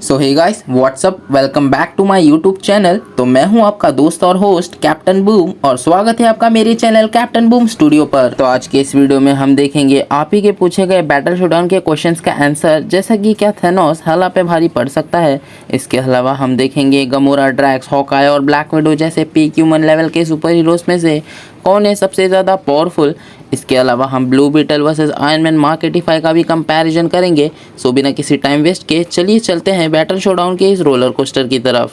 So hey guys what's up, welcome back to my YouTube channel. तो मैं हूं आपका दोस्त और होस्ट कैप्टन बूम और स्वागत है आपका मेरे चैनल कैप्टन बूम स्टूडियो पर। तो आज के इस वीडियो में हम देखेंगे आप ही के पूछे गए बैटल शोडाउन के क्वेश्चंस का आंसर, जैसा कि क्या थैनोस हाला पे भारी पड़ सकता है। इसके अलावा हम देखेंगे गमोरा, ड्रैक्स, हॉकाई और ब्लैक विडो जैसे पीक ह्यूमन लेवल के सुपर हीरोज में से कौन है सबसे ज़्यादा पावरफुल। इसके अलावा हम Blue Beetle versus Iron Man Mark 85 का भी कंपैरिजन करेंगे। सो बिना किसी टाइम वेस्ट के चलिए चलते हैं बैटल शोडाउन के इस रोलर कोस्टर की तरफ।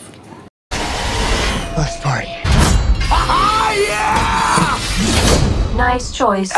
Nice choice.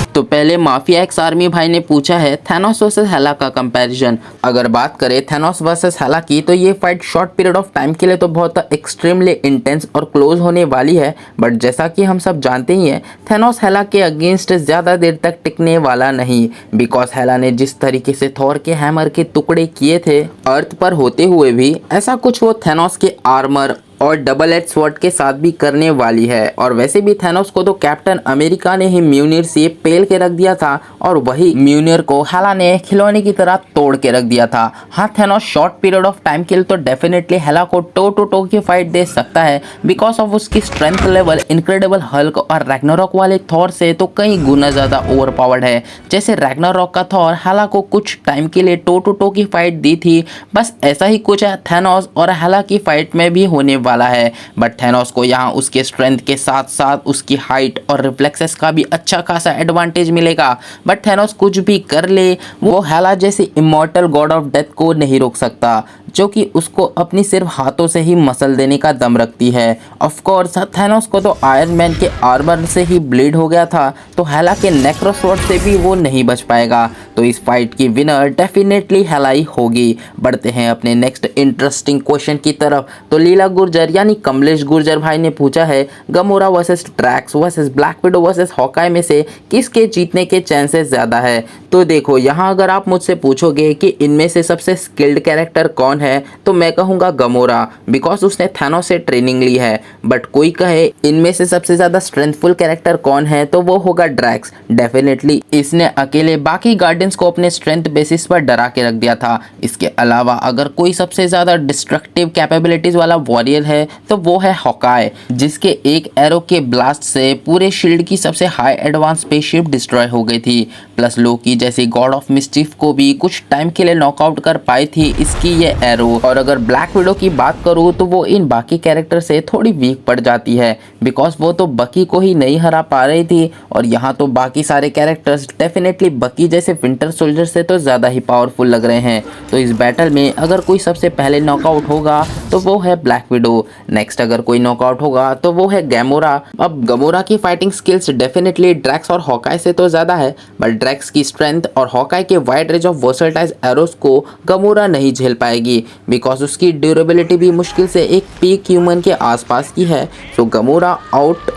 तो पहले माफिया एक्स आर्मी भाई ने पूछा है थैनोस वर्सेस हेला का कंपैरिजन। अगर बात करें थैनोस वर्सेस हेला की, तो ये fight short period of time के लिए तो बहुत एक्सट्रीमली इंटेंस और क्लोज होने वाली है, बट जैसा कि हम सब जानते ही हैं थैनोस हेला के अगेंस्ट ज़्यादा देर तक टिकने वाला नहीं। बिकॉज हेला ने जिस तरीके से थॉर के हैमर के टुकड़े किए थे अर्थ पर होते हुए भी, ऐसा कुछ वो थैनोस के आर्मर और डबल एज स्वॉर्ड के साथ भी करने वाली है। और वैसे भी थैनोस को तो कैप्टन अमेरिका ने ही म्यूनिर से पेल के रख दिया था और वही म्यूनिर को हेला ने खिलौने की तरह तोड़ के रख दिया था। हाँ, Thanos short period of time के लिए तो डेफिनेटली हेला को टो टू टो की फाइट दे सकता है, बिकॉज ऑफ उसकी स्ट्रेंथ लेवल इनक्रेडिबल हल्क और रैग्नारॉक वाले थॉर से तो कई गुना ज़्यादा ओवर पावर्ड है। जैसे रैग्नारॉक का थॉर हेला को कुछ टाइम के लिए टो टू टो की फाइट दी थी, बस ऐसा ही कुछ थैनोस और हेला की फाइट में भी होने वाला है। बट थैनोस को यहाँ उसके स्ट्रेंथ के साथ साथ उसकी हाइट और रिफ्लेक्सेस का भी अच्छा खासा एडवांटेज मिलेगा। बट थैनोस कुछ भी कर ले, वो हेला जैसे इमॉर्टल गॉड ऑफ डेथ को नहीं रोक सकता, जो कि उसको अपनी सिर्फ हाथों से ही मसल देने का दम रखती है। ऑफ कोर्स थैनोस को तो आयरन मैन के आर्मर से ही ब्लीड हो गया था, तो हेला के नेक्रो स्वॉर्ड से भी वो नहीं बच पाएगा। तो इस फाइट की विनर डेफिनेटली हेला ही होगी। बढ़ते हैं अपने नेक्स्ट इंटरेस्टिंग क्वेश्चन की तरफ। तो लीला गुर्जर यानी कमलेश गुर्जर भाई ने पूछा है Gamora versus Drax versus Black Widow versus Hawkeye में से किसके जीतने के चांसेस ज़्यादा है। तो देखो, यहाँ अगर आप मुझसे पूछोगे कि इनमें से सबसे स्किल्ड कैरेक्टर कौन है, तो मैं कहूँगा गमोरा, बिकॉज उसने थैनोस से ट्रेनिंग ली है। बट कोई कहे इनमें से सबसे ज़्यादा स्ट्रेंथफुल कैरेक्टर कौन है, तो वो होगा ड्रैक्स। डेफिनेटली इसने अकेले बाकी गार्डियंस को अपने स्ट्रेंथ बेसिस पर डरा के रख दिया था। इसके अलावा अगर कोई सबसे ज़्यादा डिस्ट्रक्टिव कैपेबिलिटीज़ वाला वॉरियर है तो वो है हॉकाई, जिसके एक एरो के ब्लास्ट से पूरे शील्ड की सबसे हाई एडवांस स्पेसशिप डिस्ट्रॉय हो गई थी। प्लस लोकी जैसी गॉड ऑफ मिस्चीफ को भी कुछ टाइम के लिए नॉकआउट कर पाई थी इसकी ये एरो। और अगर ब्लैक विडो की बात करूँ तो वो इन बाकी कैरेक्टर से थोड़ी वीक पड़ जाती है, बिकॉज वो तो बकी को ही नहीं हरा पा रही थी। और यहाँ तो बाकी सारे कैरेक्टर्स डेफिनेटली बकी जैसे विंटर सोल्जर से तो ज़्यादा ही पावरफुल लग रहे हैं। तो इस बैटल में अगर कोई सबसे पहले नॉकआउट होगा तो वो है ब्लैक विडो। नेक्स्ट अगर कोई नॉकआउट होगा तो वो है गैमोरा। अब गमोरा की फाइटिंग स्किल्स डेफिनेटली ड्रैक्स और हॉकाई से तो ज़्यादा है, बट ड्रैक्स की स्ट्रेंथ और हॉकाई के wide range of versatile arrows को गमोरा नहीं झेल पाएगी, बिकॉज उसकी ड्यूरेबिलिटी भी मुश्किल से एक पीक ह्यूमन के आसपास की है। सो गमोरा आउट।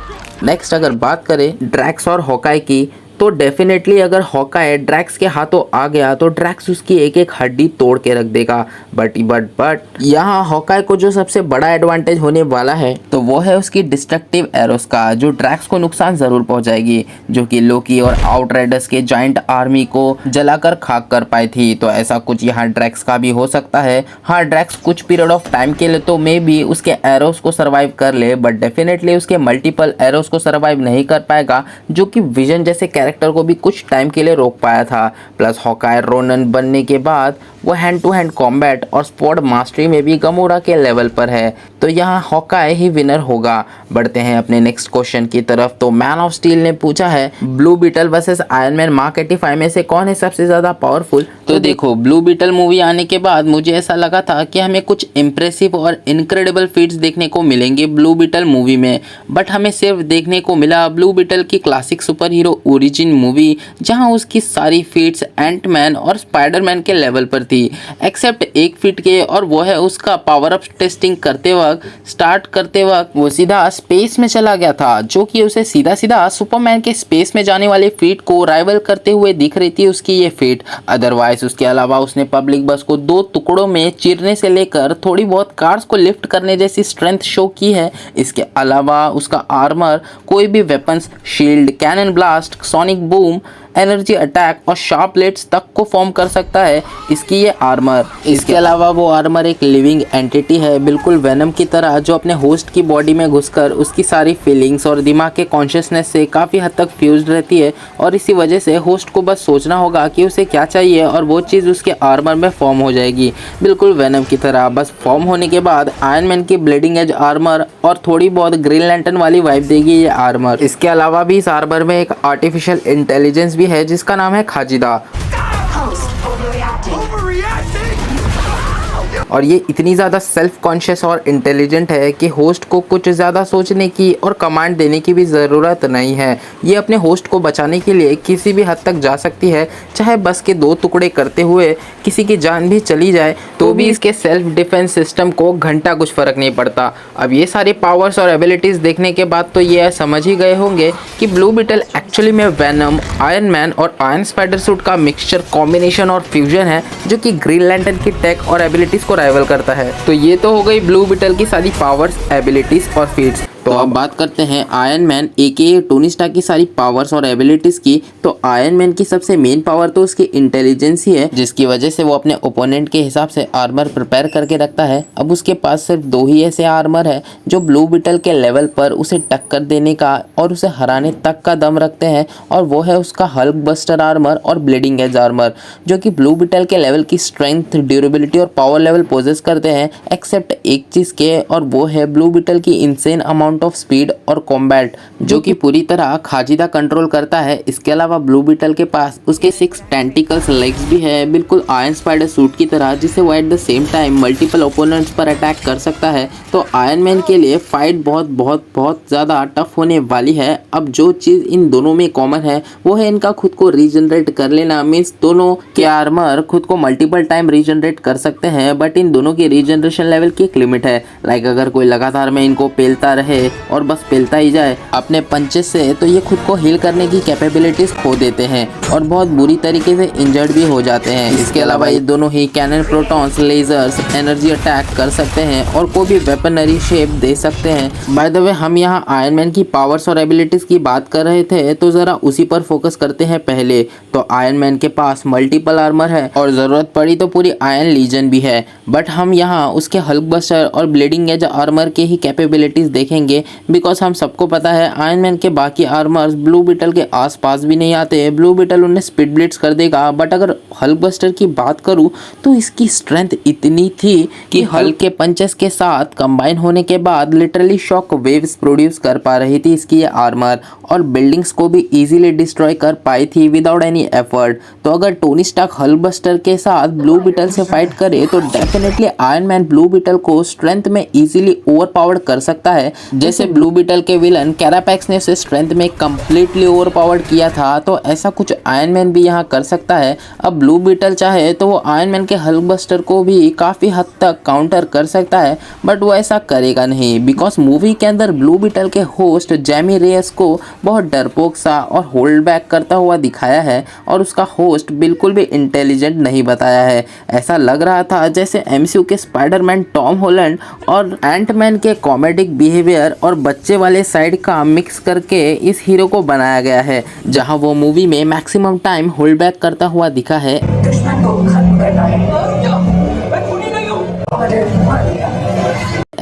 नेक्स्ट अगर बात करें ड्रैक्स और हॉकाई की, तो डेफिनेटली अगर हॉकाई ड्रैक्स के हाथों आ गया तो ड्रैक्स उसकी एक एक हड्डी तोड़ के रख देगा। बट यहाँ हॉकाई को जो सबसे बड़ा एडवांटेज होने वाला है तो वो है उसकी डिस्ट्रक्टिव एरोस का, जो ड्रैक्स को नुकसान ज़रूर पहुंचाएगी, जो कि लोकी और आउटराइडर्स के जॉइंट आर्मी को जलाकर खाक कर पाई थी। तो ऐसा कुछ यहाँ ड्रैक्स का भी हो सकता है। हाँ, ड्रैक्स कुछ पीरियड ऑफ टाइम के लिए तो मे बी उसके एरोस को सर्वाइव कर ले, बट डेफिनेटली उसके मल्टीपल एरोस को सर्वाइव नहीं कर पाएगा, जो कि विजन जैसे कैरेक्टर को भी कुछ टाइम के लिए रोक पाया था। प्लस हॉकाई रोनन बनने के बाद वो हैंड टू हैंड कॉम्बैट और स्पॉट मास्टरी में भी गमोरा के लेवल पर है, तो यहाँ हॉकाई ही विनर होगा। बढ़ते हैं अपने नेक्स्ट क्वेश्चन की तरफ। तो मैन ऑफ स्टील ने पूछा है Blue Beetle versus Iron Man Mark 85 में से कौन है सबसे ज़्यादा पावरफुल। तो देखो, ब्लू बीटल मूवी आने के बाद मुझे ऐसा लगा था कि हमें कुछ इम्प्रेसिव और इनक्रेडिबल फीट्स देखने को मिलेंगे ब्लू बीटल मूवी में, बट हमें सिर्फ देखने को मिला ब्लू बीटल की classic super hero origin movie, जहां उसकी सारी फीट्स एंटमैन और स्पाइडरमैन के लेवल पर थी, एक्सेप्ट एक फीट के, और वो है उसका पावर अप टेस्टिंग स्टार्ट करते वक्त वो सीधा स्पेस में चला गया था, जो कि उसे सीधा सीधा सुपरमैन के स्पेस में जाने वाले फीट को राइवल करते हुए दिख रही थी उसकी ये फीट। अदरवाइज उसके अलावा उसने पब्लिक बस को दो टुकड़ों में चीरने से लेकर थोड़ी बहुत कार्स को लिफ्ट करने जैसी स्ट्रेंथ शो की है। इसके अलावा उसका आर्मर, कोई भी weapons, shield, cannon blast, sonic boom energy, attack और शार्प ब्लेड्स तक को फॉर्म कर सकता है इसकी ये आर्मर। इसके अलावा वो आर्मर एक लिविंग एंटिटी है, बिल्कुल वेनम की तरह, जो अपने होस्ट की बॉडी में घुसकर उसकी सारी फीलिंग्स और दिमाग के कॉन्शियसनेस से काफ़ी हद तक फ्यूज्ड रहती है और इसी वजह से होस्ट को बस सोचना होगा कि उसे क्या चाहिए और वो चीज़ उसके आर्मर में फॉर्म हो जाएगी, बिल्कुल वेनम की तरह। बस फॉर्म होने के बाद आयरन मैन की ब्लीडिंग एज आर्मर और थोड़ी बहुत ग्रीन लैंटर्न वाली वाइब देगी ये आर्मर। इसके अलावा भी इस आर्मर में एक आर्टिफिशियल इंटेलिजेंस भी है जिसका नाम है खाजिदा, और ये इतनी ज़्यादा सेल्फ कॉन्शियस और इंटेलिजेंट है कि होस्ट को कुछ ज़्यादा सोचने की और कमांड देने की भी ज़रूरत नहीं है। ये अपने होस्ट को बचाने के लिए किसी भी हद तक जा सकती है, चाहे बस के 2 टुकड़े करते हुए किसी की जान भी चली जाए तो भी इसके सेल्फ डिफेंस सिस्टम को घंटा कुछ फ़र्क नहीं पड़ता। अब ये सारी पावर्स और एबिलिटीज़ देखने के बाद तो ये समझ ही गए होंगे कि ब्लू बीटल एक्चुअली में वेनम, आयरन मैन और आयरन स्पाइडर सूट का मिक्सचर, कॉम्बिनेशन और फ्यूजन है जो कि ग्रीन लैंटर्न की टेक और एबिलिटीज़ को राइवल करता है। तो ये तो हो गई ब्लू बीटल की सारी पावर्स, एबिलिटीज और फीट्स। तो अब बात करते हैं आयरन मैन एके टोनी स्टार्क की सारी पावर्स और एबिलिटीज की। तो आयरन मैन की सबसे मेन पावर तो उसकी इंटेलिजेंस ही है, जिसकी वजह से वो अपने ओपोनेंट के हिसाब से आर्मर प्रिपेयर करके रखता है। अब उसके पास सिर्फ 2 ही ऐसे आर्मर है जो ब्लू बीटल के लेवल पर उसे टक्कर देने का और उसे हराने तक का दम रखते हैं, और वो है उसका हल्क बस्टर आर्मर और ब्लीडिंग एज आर्मर, जो कि ब्लू बीटल के लेवल की स्ट्रेंथ, ड्यूरेबिलिटी और पावर लेवल पोजेस करते हैं, एक्सेप्ट एक चीज़ के, और वो है ब्लू बीटल की इंसेन अमाउंट ऑफ स्पीड और कॉम्बैट, जो कि पूरी तरह खाजिदा कंट्रोल करता है। इसके अलावा ब्लू बीटल के पास उसके 6 टेंटिकल्स लेग्स भी है, बिल्कुल आयरन स्पाइडर सूट की तरह, जिसे वो at the same time multiple opponents पर अटैक कर सकता है। तो आयरन मैन के लिए फाइट बहुत बहुत बहुत ज़्यादा टफ होने वाली है। अब जो चीज़ इन दोनों में कॉमन है वो है इनका खुद को रीजनरेट कर लेना, मीन्स दोनों के आर्मर खुद को मल्टीपल टाइम रीजनरेट कर सकते हैं, बट इन दोनों की रीजनरेशन लेवल की एक लिमिट है। लाइक अगर कोई लगातार में इनको पेलता रहे और बस पेलता ही जाए अपने पंचेस से, तो ये खुद को हील करने की कैपेबिलिटीज खो देते हैं और बहुत बुरी तरीके से इंजर्ड भी हो जाते हैं। इसके अलावा ये दोनों ही cannon, protons, lasers, energy attack कर सकते हैं और कोई भी वेपनरी शेप दे सकते हैं। बाय द वे, हम यहाँ आयरन मैन की पावर्स और एबिलिटीज की बात कर रहे थे, तो ज़रा उसी पर फोकस करते हैं पहले। तो आयरन मैन के पास मल्टीपल आर्मर है और ज़रूरत पड़ी तो पूरी आयरन लीजन भी है, बट हम यहाँ उसके हल्क बस्टर और ब्लीडिंग एज आर्मर के ही कैपेबिलिटीज देखेंगे, बिकॉज हम सबको पता है आयरन मैन के बाकी आर्मर्स ब्लू बीटल के आसपास भी नहीं आते। ब्लू बीटल उन्हें स्पीड ब्लिट्स कर देगा, बट अगर हल्क बस्टर की बात करूं तो इसकी स्ट्रेंथ इतनी थी कि हल्क के पंचेस के साथ कंबाइन होने के बाद लिटरली शॉक वेव्स प्रोड्यूस कर पा रही थी इसकी ये आर्मर, और बिल्डिंग्स को भी इजीली डिस्ट्रॉय कर पाई थी विदाउट एनी एफर्ट। तो अगर टोनी स्टार्क हल्क बस्टर के साथ ब्लू बीटल से फाइट करे तो definitely Iron Man Blue Beetle को स्ट्रेंथ में इजीली ओवरपावर्ड कर सकता है, जैसे ब्लू बीटल के विलन कैरापैक्स ने उसे स्ट्रेंथ में कंप्लीटली ओवरपावर्ड किया था। तो ऐसा कुछ आयरन मैन भी यहाँ कर सकता है। अब ब्लू बीटल चाहे तो वो आयरन मैन के हल्क बस्टर को भी काफ़ी हद तक काउंटर कर सकता है, बट वो ऐसा करेगा नहीं, बिकॉज मूवी के अंदर ब्लू बीटल के होस्ट जेमी रेयस को बहुत डरपोक सा और होल्ड बैक करता हुआ दिखाया है, और उसका होस्ट बिल्कुल भी इंटेलिजेंट नहीं बताया है। ऐसा लग रहा था जैसे एमसीयू के स्पाइडरमैन टॉम हॉलैंड और एंटमैन के कॉमेडिक बिहेवियर और बच्चे वाले साइड का मिक्स करके इस हीरो को बनाया गया है, जहां वो मूवी में मैक्सिमम टाइम होल्ड बैक करता हुआ दिखा है।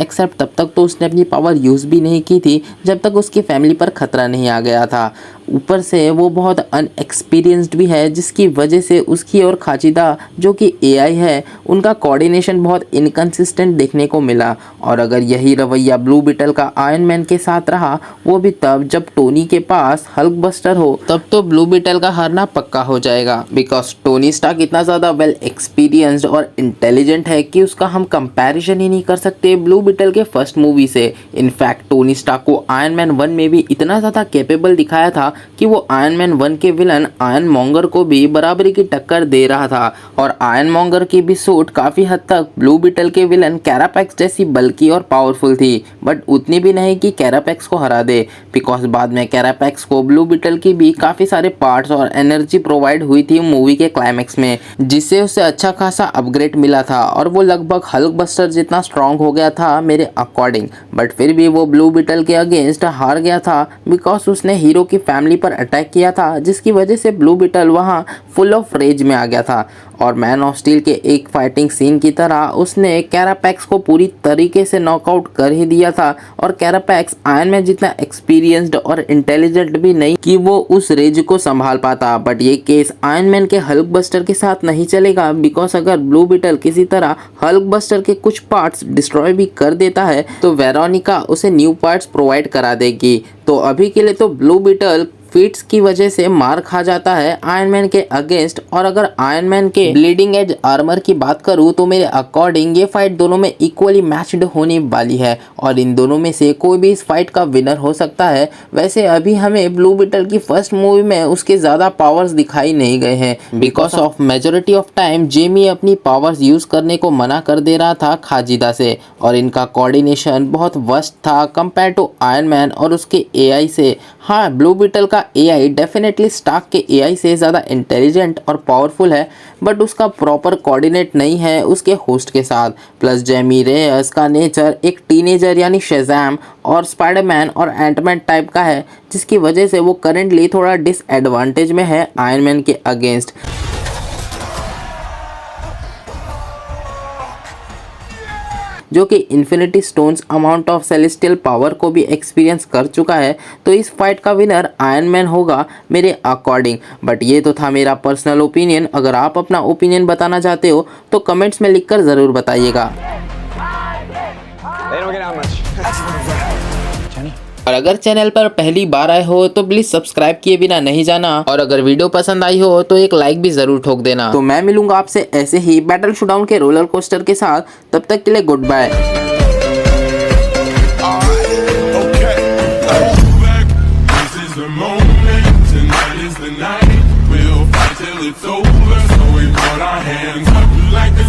एक्सेप्ट तब तक तो उसने अपनी पावर यूज़ भी नहीं की थी जब तक उसकी फैमिली पर खतरा नहीं आ गया था। ऊपर से वो बहुत अनएक्सपीरियंस्ड भी है, जिसकी वजह से उसकी और खाजिदा जो कि एआई है उनका कोऑर्डिनेशन बहुत इनकंसिस्टेंट देखने को मिला। और अगर यही रवैया ब्लू बीटल का आयरन मैन के साथ रहा, वो भी तब जब टोनी के पास हल्क बस्टर हो, तब तो ब्लू बीटल का हारना पक्का हो जाएगा, बिकॉज टोनी स्टार्क इतना ज़्यादा वेल एक्सपीरियंस्ड और इंटेलिजेंट है कि उसका हम कंपैरिजन ही नहीं कर सकते ब्लू बीटल के फर्स्ट मूवी से। इनफैक्ट टोनी स्टार्क को आयरन मैन 1 में भी इतना ज़्यादा कैपेबल दिखाया था कि वो आयरन मैन 1 के विलन आयरन मॉन्गर को भी बराबरी की टक्कर दे रहा था, और आयरन मॉन्गर की भी सूट काफ़ी हद तक ब्लू बीटल के विलन कैरापैक्स जैसी बल्कि और पावरफुल थी, बट उतनी भी नहीं कि कैरापैक्स को हरा दे, बिकॉज बाद में कैरापैक्स को ब्लू बीटल की भी काफ़ी सारे पार्ट्स और एनर्जी प्रोवाइड हुई थी मूवी के क्लाइमैक्स में, जिससे उसे अच्छा खासा अपग्रेड मिला था और वो लगभग हल्क बस्टर जितना स्ट्रॉन्ग हो गया था मेरे अकॉर्डिंग। बट फिर भी वो ब्लू बीटल के अगेंस्ट हार गया था, बिकॉज उसने हीरो की फैमिली फैमिली पर अटैक किया था, जिसकी वजह से ब्लू बीटल वहां फुल ऑफ रेज में आ गया था और मैन ऑफ स्टील के एक फाइटिंग सीन की तरह उसने कैरापैक्स को पूरी तरीके से नॉकआउट कर ही दिया था। और कैरापैक्स आयरन मैन जितना एक्सपीरियंस्ड और इंटेलिजेंट भी नहीं कि वो उस रेज को संभाल पाता। बट ये केस आयरन मैन के हल्क बस्टर के साथ नहीं चलेगा, बिकॉज अगर ब्लू बीटल किसी तरह हल्क बस्टर के कुछ पार्ट्स डिस्ट्रॉय भी कर देता है तो वेरोनिका उसे न्यू पार्ट्स प्रोवाइड करा देगी। तो अभी के लिए तो ब्लू बीटल फीट्स की वजह से मार खा जाता है आयरन मैन के अगेंस्ट। और अगर आयरन मैन के ब्लीडिंग एज आर्मर की बात करूं तो मेरे अकॉर्डिंग ये फाइट दोनों में इक्वली मैच्ड होने वाली है और इन दोनों में से कोई भी इस फाइट का विनर हो सकता है। वैसे अभी हमें ब्लू बीटल की फर्स्ट मूवी में उसके ज़्यादा पावर्स दिखाई नहीं गए हैं, because of majority of time Jamie अपनी पावर्स यूज़ करने को मना कर दे रहा था खाजिदा से और इनका कोऑर्डिनेशन बहुत वर्स्ट था कंपेयर टू आयरन मैन और उसके एआई से। हाँ, ब्लू बीटल का एआई डेफिनेटली स्टार्क के एआई से ज़्यादा इंटेलिजेंट और पावरफुल है, बट उसका प्रॉपर कोऑर्डिनेट नहीं है उसके होस्ट के साथ। प्लस जेमी रेयस का नेचर एक टीनेजर यानी शेज़ैम और स्पाइडरमैन और एंटमैन टाइप का है, जिसकी वजह से वो करेंटली थोड़ा डिसएडवांटेज में है आयरन मैन के अगेंस्ट। जो कि infinity stones amount of celestial power को भी एक्सपीरियंस कर चुका है। तो इस फाइट का विनर आयरन मैन होगा मेरे अकॉर्डिंग। बट ये तो था मेरा पर्सनल ओपिनियन। अगर आप अपना ओपिनियन बताना चाहते हो तो कमेंट्स में लिखकर ज़रूर बताइएगा। और अगर चैनल पर पहली बार आए हो तो प्लीज सब्सक्राइब किए बिना नहीं जाना और अगर वीडियो पसंद आई हो तो एक लाइक भी जरूर ठोक देना। तो मैं मिलूंगा आपसे ऐसे ही बैटल शोडाउन के रोलर कोस्टर के साथ, तब तक के लिए goodbye. Tonight we'll fight till it's over, so we put our hands up like